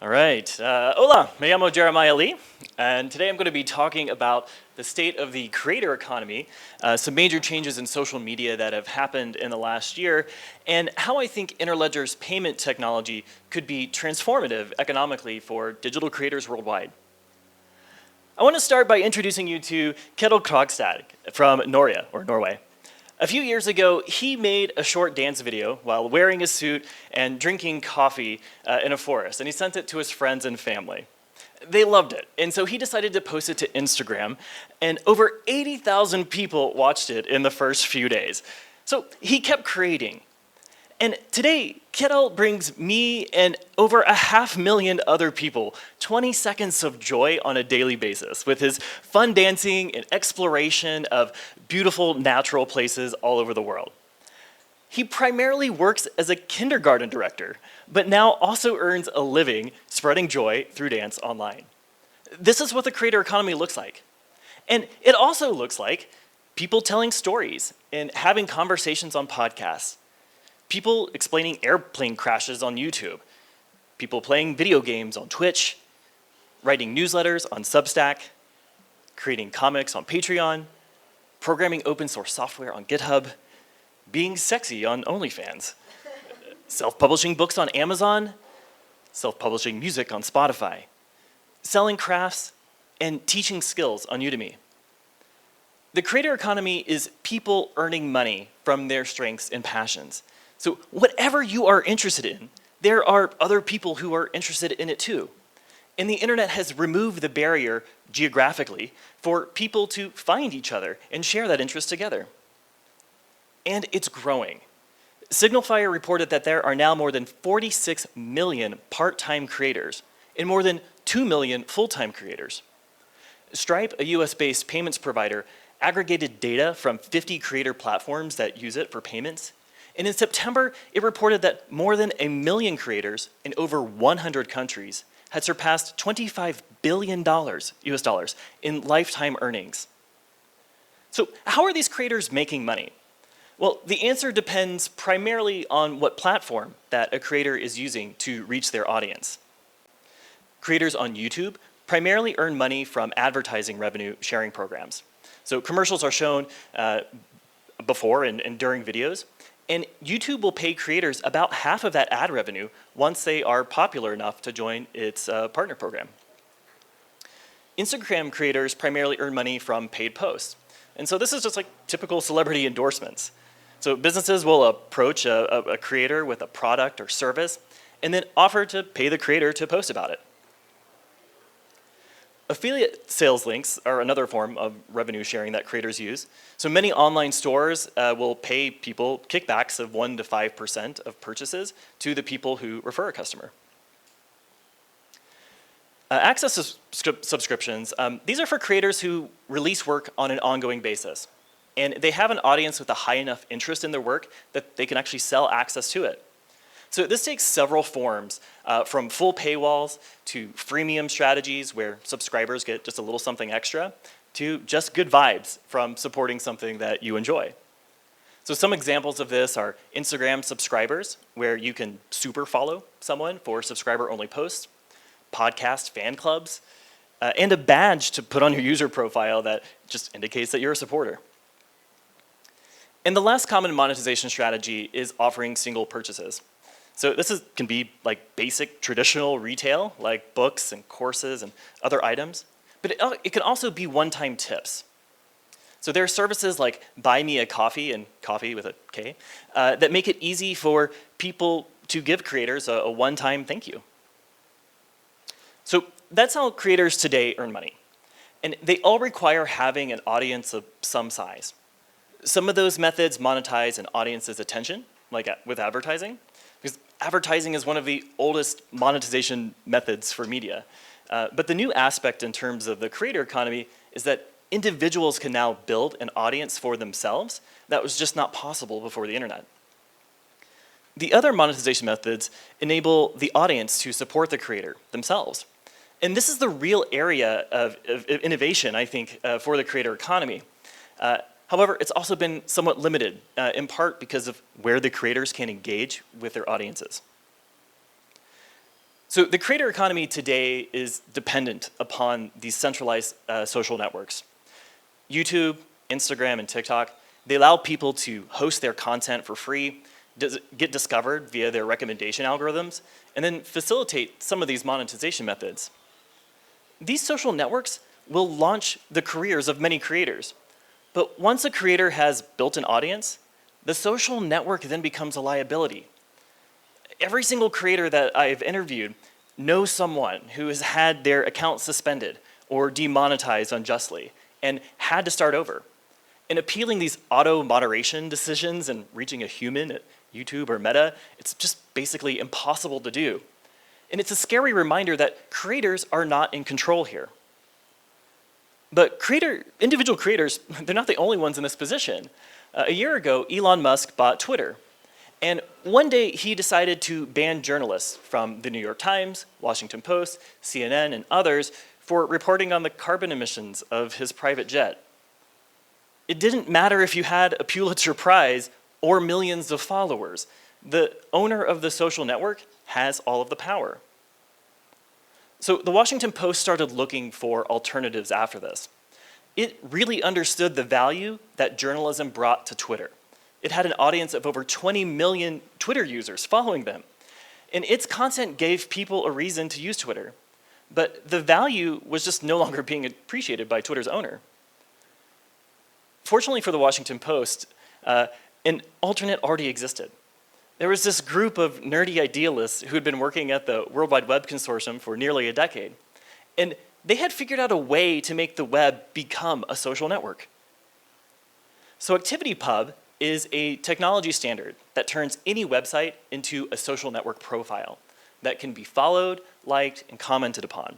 All right. Hola, me llamo Jeremiah Lee, and today I'm going to be talking about the state of the creator economy, some major changes in social media that have happened in the last year, and how I think Interledger's payment technology could be transformative economically for digital creators worldwide. I want to start by introducing you to Kjetil Krogstad from Norway. A few years ago, he made a short dance video while wearing a suit and drinking coffee in a forest, and he sent it to his friends and family. They loved it, and so he decided to post it to Instagram, and over 80,000 people watched it in the first few days. So he kept creating. And today, Kjetil brings me and over 500,000 other people 20 seconds of joy on a daily basis with his fun dancing and exploration of beautiful natural places all over the world. He primarily works as a kindergarten director, but now also earns a living spreading joy through dance online. This is what the creator economy looks like. And it also looks like people telling stories and having conversations on podcasts. People explaining airplane crashes on YouTube, people playing video games on Twitch, writing newsletters on Substack, creating comics on Patreon, programming open source software on GitHub, being sexy on OnlyFans, self-publishing books on Amazon, self-publishing music on Spotify, selling crafts, and teaching skills on Udemy. The creator economy is people earning money from their strengths and passions. So whatever you are interested in, there are other people who are interested in it too. And the internet has removed the barrier geographically for people to find each other and share that interest together. And it's growing. Signalfire reported that there are now more than 46 million part-time creators and more than 2 million full-time creators. Stripe, a US-based payments provider, aggregated data from 50 creator platforms that use it for payments. And in September, it reported that more than 1 million creators in over 100 countries had surpassed $25 billion US dollars in lifetime earnings. So how are these creators making money? Well, the answer depends primarily on what platform that a creator is using to reach their audience. Creators on YouTube primarily earn money from advertising revenue sharing programs. So commercials are shown before and during videos. And YouTube will pay creators about half of that ad revenue once they are popular enough to join its partner program. Instagram creators primarily earn money from paid posts. And so this is just like typical celebrity endorsements. So businesses will approach a creator with a product or service and then offer to pay the creator to post about it. Affiliate sales links are another form of revenue sharing that creators use. So many online stores will pay people kickbacks of 1% to 5% of purchases to the people who refer a customer. Access subscriptions, these are for creators who release work on an ongoing basis. And they have an audience with a high enough interest in their work that they can actually sell access to it. So this takes several forms, from full paywalls to freemium strategies where subscribers get just a little something extra, to just good vibes from supporting something that you enjoy. So some examples of this are Instagram subscribers, where you can super follow someone for subscriber-only posts, podcast fan clubs, and a badge to put on your user profile that just indicates that you're a supporter. And the last common monetization strategy is offering single purchases. So this can be like basic traditional retail, like books and courses and other items, but it can also be one-time tips. So there are services like Buy Me a Coffee, and coffee with a K, that make it easy for people to give creators a one-time thank you. So that's how creators today earn money. And they all require having an audience of some size. Some of those methods monetize an audience's attention, like with advertising, because advertising is one of the oldest monetization methods for media. But the new aspect in terms of the creator economy is that individuals can now build an audience for themselves that was just not possible before the internet. The other monetization methods enable the audience to support the creator themselves. And this is the real area of innovation, I think, for the creator economy. However, it's also been somewhat limited, in part because of where the creators can engage with their audiences. So the creator economy today is dependent upon these centralized social networks. YouTube, Instagram, and TikTok, they allow people to host their content for free, get discovered via their recommendation algorithms, and then facilitate some of these monetization methods. These social networks will launch the careers of many creators. But once a creator has built an audience, the social network then becomes a liability. Every single creator that I've interviewed knows someone who has had their account suspended or demonetized unjustly and had to start over. And appealing these auto-moderation decisions and reaching a human at YouTube or Meta, it's just basically impossible to do. And it's a scary reminder that creators are not in control here. But individual creators, they're not the only ones in this position. A year ago, Elon Musk bought Twitter. And one day he decided to ban journalists from the New York Times, Washington Post, CNN, and others for reporting on the carbon emissions of his private jet. It didn't matter if you had a Pulitzer Prize or millions of followers. The owner of the social network has all of the power. So the Washington Post started looking for alternatives after this. It really understood the value that journalism brought to Twitter. It had an audience of over 20 million Twitter users following them. And its content gave people a reason to use Twitter. But the value was just no longer being appreciated by Twitter's owner. Fortunately for the Washington Post, an alternate already existed. There was this group of nerdy idealists who had been working at the World Wide Web Consortium for nearly a decade. And they had figured out a way to make the web become a social network. So ActivityPub is a technology standard that turns any website into a social network profile that can be followed, liked, and commented upon.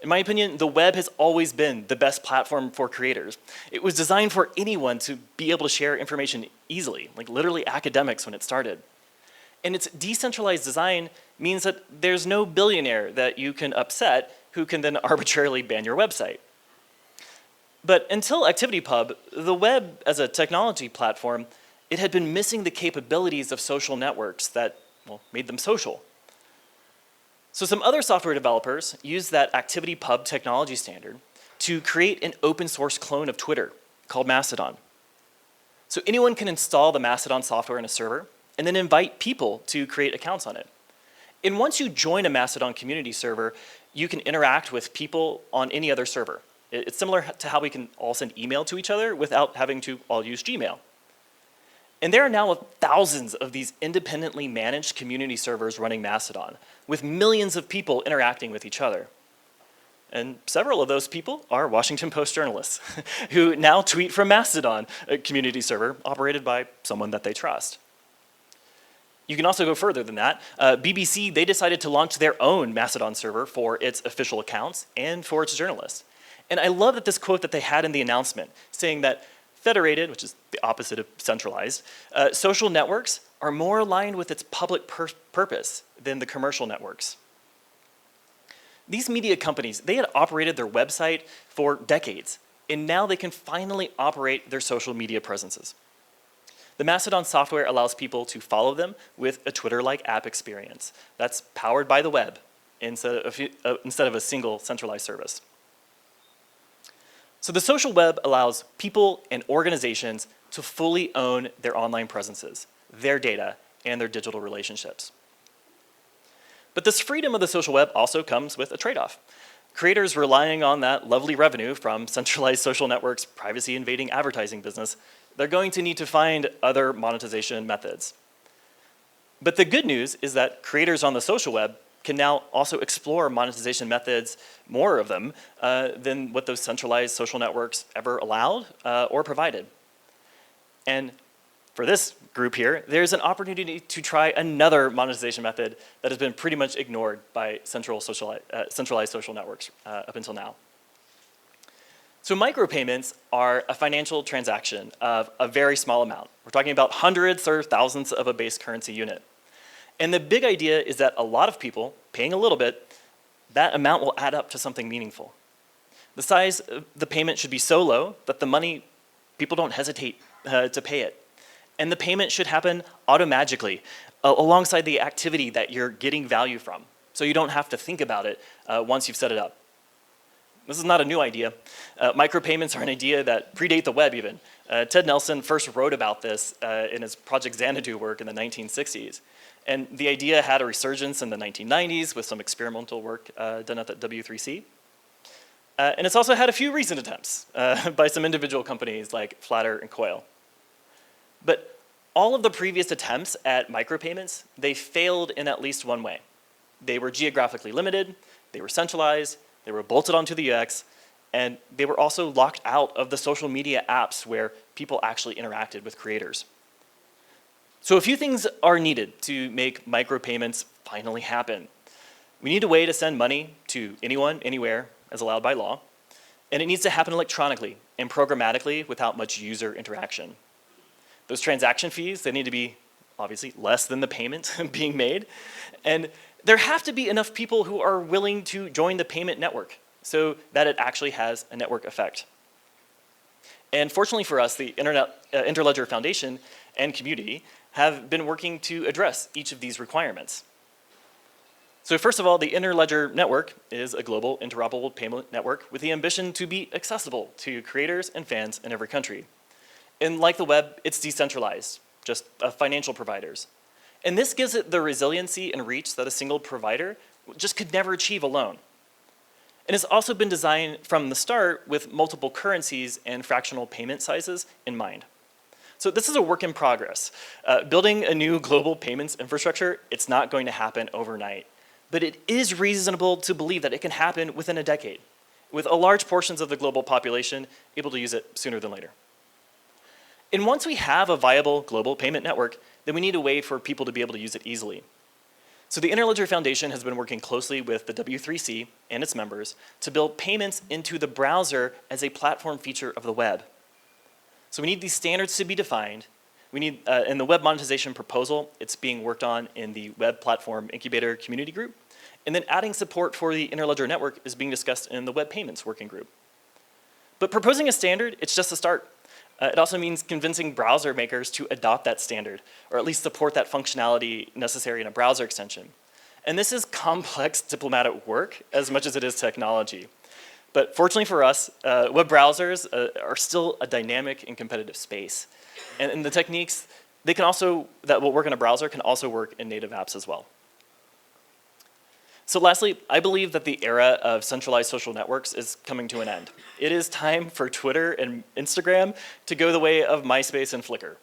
In my opinion, the web has always been the best platform for creators. It was designed for anyone to be able to share information easily, like literally academics when it started. And its decentralized design means that there's no billionaire that you can upset who can then arbitrarily ban your website. But until ActivityPub, the web as a technology platform, it had been missing the capabilities of social networks that, well, made them social. So some other software developers used that ActivityPub technology standard to create an open source clone of Twitter called Mastodon. So anyone can install the Mastodon software in a server and then invite people to create accounts on it. And once you join a Mastodon community server, you can interact with people on any other server. It's similar to how we can all send email to each other without having to all use Gmail. And there are now thousands of these independently managed community servers running Mastodon, with millions of people interacting with each other. And several of those people are Washington Post journalists who now tweet from Mastodon, a community server operated by someone that they trust. You can also go further than that. BBC, they decided to launch their own Mastodon server for its official accounts and for its journalists. And I love that this quote that they had in the announcement, saying that federated, which is the opposite of centralized, social networks are more aligned with its public purpose than the commercial networks. These media companies, they had operated their website for decades, and now they can finally operate their social media presences. The Mastodon software allows people to follow them with a Twitter-like app experience that's powered by the web instead of a single centralized service. So the social web allows people and organizations to fully own their online presences, their data, and their digital relationships. But this freedom of the social web also comes with a trade-off. Creators relying on that lovely revenue from centralized social networks' privacy-invading advertising business, they're going to need to find other monetization methods. But the good news is that creators on the social web can now also explore monetization methods, more of them, than what those centralized social networks ever allowed or provided. And for this group here, there's an opportunity to try another monetization method that has been pretty much ignored by centralized social networks up until now. So micropayments are a financial transaction of a very small amount. We're talking about hundreds or thousands of a base currency unit. And the big idea is that a lot of people paying a little bit, that amount will add up to something meaningful. The size of the payment should be so low that the money, people don't hesitate to pay it. And the payment should happen automagically alongside the activity that you're getting value from. so you don't have to think about it once you've set it up. This is not a new idea. Micropayments are an idea that predate the web even. Ted Nelson first wrote about this in his Project Xanadu work in the 1960s. And the idea had a resurgence in the 1990s with some experimental work done at the W3C. And it's also had a few recent attempts by some individual companies like Flatter and Coil. But all of the previous attempts at micropayments, they failed in at least one way. They were geographically limited, they were centralized, they were bolted onto the UX, and they were also locked out of the social media apps where people actually interacted with creators. So a few things are needed to make micropayments finally happen. We need a way to send money to anyone, anywhere, as allowed by law, and it needs to happen electronically and programmatically without much user interaction. Those transaction fees, they need to be obviously less than the payment being made, and there have to be enough people who are willing to join the payment network so that it actually has a network effect. And fortunately for us, the Interledger Foundation and community have been working to address each of these requirements. So first of all, the Interledger network is a global interoperable payment network with the ambition to be accessible to creators and fans in every country. And like the web, it's decentralized, just financial providers. And this gives it the resiliency and reach that a single provider just could never achieve alone. And it's also been designed from the start with multiple currencies and fractional payment sizes in mind. So this is a work in progress. Building a new global payments infrastructure, it's not going to happen overnight. But it is reasonable to believe that it can happen within a decade, with a large portions of the global population able to use it sooner than later. And once we have a viable global payment network, then we need a way for people to be able to use it easily. So the Interledger Foundation has been working closely with the W3C and its members to build payments into the browser as a platform feature of the web. So we need these standards to be defined. We need, in the web monetization proposal, it's being worked on in the Web Platform Incubator Community Group. And then adding support for the Interledger network is being discussed in the Web Payments Working Group. But proposing a standard, it's just a start. It also means convincing browser makers to adopt that standard, or at least support that functionality necessary in a browser extension. And this is complex diplomatic work as much as it is technology. But fortunately for us, web browsers are still a dynamic and competitive space. And the techniques, they can also, that will work in a browser can also work in native apps as well. So lastly, I believe that the era of centralized social networks is coming to an end. It is time for Twitter and Instagram to go the way of MySpace and Flickr.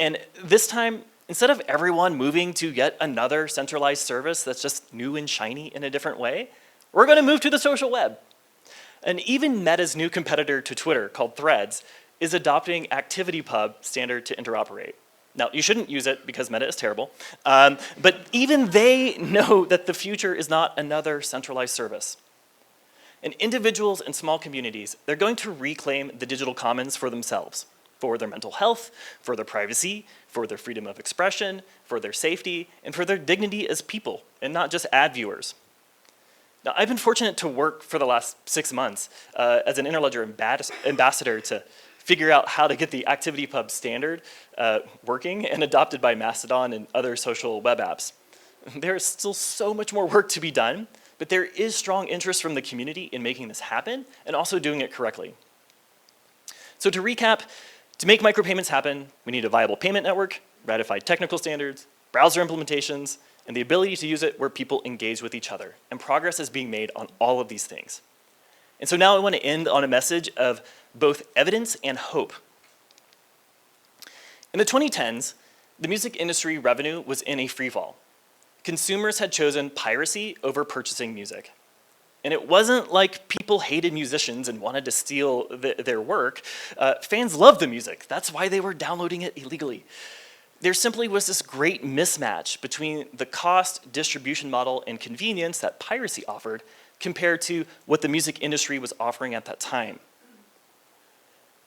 And this time, instead of everyone moving to yet another centralized service that's just new and shiny in a different way, we're going to move to the social web. And even Meta's new competitor to Twitter, called Threads, is adopting ActivityPub standard to interoperate. Now, you shouldn't use it because Meta is terrible, but even they know that the future is not another centralized service. And individuals and small communities, they're going to reclaim the digital commons for themselves, for their mental health, for their privacy, for their freedom of expression, for their safety, and for their dignity as people, and not just ad viewers. Now, I've been fortunate to work for the last 6 months as an Interledger ambassador to figure out how to get the ActivityPub standard working and adopted by Mastodon and other social web apps. There is still so much more work to be done, but there is strong interest from the community in making this happen and also doing it correctly. So to recap, to make micropayments happen, we need a viable payment network, ratified technical standards, browser implementations, and the ability to use it where people engage with each other. And progress is being made on all of these things. And so now I want to end on a message of both evidence and hope. In the 2010s, the music industry revenue was in a freefall. Consumers had chosen piracy over purchasing music. And it wasn't like people hated musicians and wanted to steal their work. Fans loved the music. That's why they were downloading it illegally. There simply was this great mismatch between the cost, distribution model, and convenience that piracy offered compared to what the music industry was offering at that time.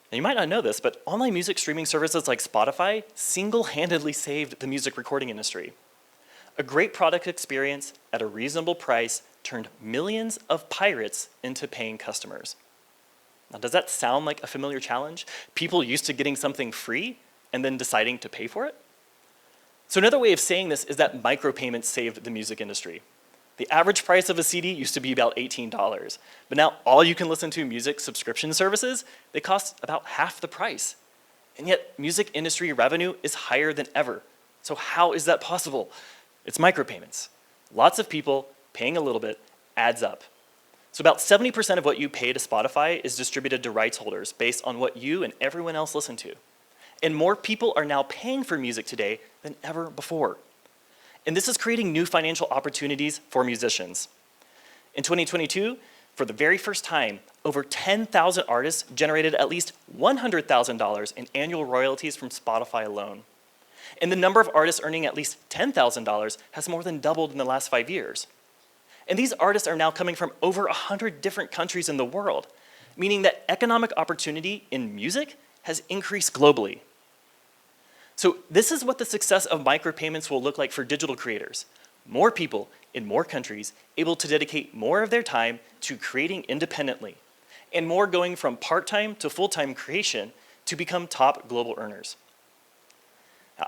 Now, you might not know this, but online music streaming services like Spotify single-handedly saved the music recording industry. A great product experience at a reasonable price turned millions of pirates into paying customers. Now, does that sound like a familiar challenge? People used to getting something free and then deciding to pay for it? So another way of saying this is that micropayments saved the music industry. The average price of a CD used to be about $18, but now all you can listen to music subscription services, they cost about half the price. And yet music industry revenue is higher than ever. So how is that possible? It's micropayments. Lots of people paying a little bit adds up. So about 70% of what you pay to Spotify is distributed to rights holders based on what you and everyone else listen to. And more people are now paying for music today than ever before. And this is creating new financial opportunities for musicians. In 2022, for the very first time, over 10,000 artists generated at least $100,000 in annual royalties from Spotify alone. And the number of artists earning at least $10,000 has more than doubled in the last 5 years. And these artists are now coming from over 100 different countries in the world, meaning that economic opportunity in music has increased globally. So this is what the success of micropayments will look like for digital creators. More people in more countries able to dedicate more of their time to creating independently, and more going from part-time to full-time creation to become top global earners.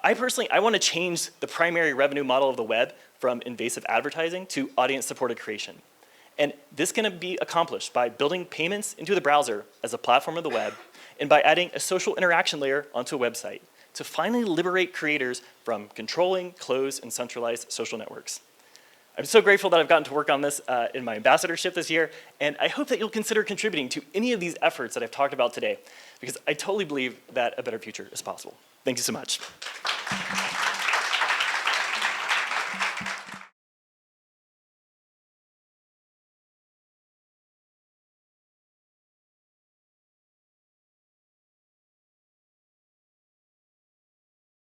I want to change the primary revenue model of the web from invasive advertising to audience-supported creation. And this can be accomplished by building payments into the browser as a platform of the web, and by adding a social interaction layer onto a website to finally liberate creators from controlling, closed, and centralized social networks. I'm so grateful that I've gotten to work on this in my ambassadorship this year, and I hope that you'll consider contributing to any of these efforts that I've talked about today, because I totally believe that a better future is possible. Thank you so much.